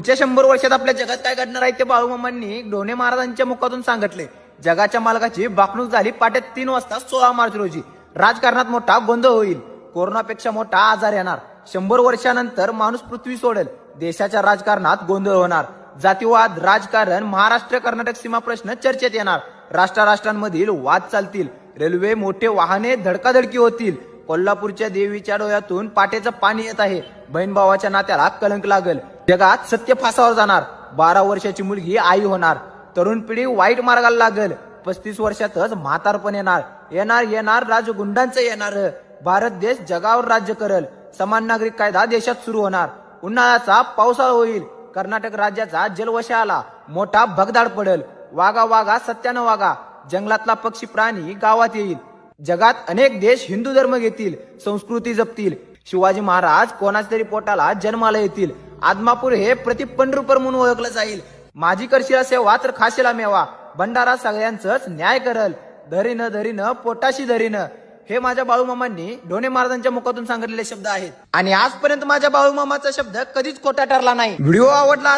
पुढच्या 100 वर्षात आपल्या जगात काय घडणार आहे ते बाळूमामांनी ढोणे महाराजांच्या मुखातून सांगितले. जगाच्या मालकाची बाकणूक झाली पाटे 3 वाजता 16 मार्च रोजी. राजकारणात मोठा गोंधळ होईल. कोरोनापेक्षा मोठा आजार येणार. 100 वर्षानंतर माणूस पृथ्वी सोडेल. देशाच्या राजकारणात गोंधळ होणार. जातीवाद, राजकारण, महाराष्ट्र कर्नाटक सीमा प्रश्न चर्चेत येणार. राष्ट्रांमधील वाद चालतील. रेल्वे, मोठे वाहने धडकाधडकी होतील. कोल्हापूरच्या देवीच्या डोळ्यातून पाटेचं पाणी येत आहे. बहीण भावाच्या नात्याला कलंक लागल. जगात सत्य फासावर जाणार. 12 वर्षाची मुलगी आई होणार. तरुण पिढी वाईट मार्गाला लागल. 35 वर्षातच म्हातारपण येणार राजगुंडांचं येणार. भारत देश जगावर राज्य करल. समान नागरिक कायदा देशात सुरू होणार. उन्हाळ्याचा पावसाळा होईल. कर्नाटक राज्याचा जलवशा आला. मोठा भगदाड पडल. वागा सत्यानं वागा. जंगलातला पक्षी प्राणी गावात येईल. जगात अनेक देश हिंदू धर्म घेतील. संस्कृती जपतील. शिवाजी महाराज कोणाच तरी पोटाला जन्माला येतील. आदमापूर हे प्रति पंढरपूर म्हणून ओळखलं जाईल. माझी करशील सेवा तर खाशीला मेवा. भंडारा सगळ्यांचंच न्याय करल. धरीनं पोटाशी धरीनं. हे माझ्या बाळूमामांनी ढोणे महाराजांच्या मुखातून सांगितलेले शब्द आहेत. आणि आजपर्यंत माझ्या बाळूमामाचा शब्द कधीच खोटा ठरला नाही. व्हिडिओ आवडला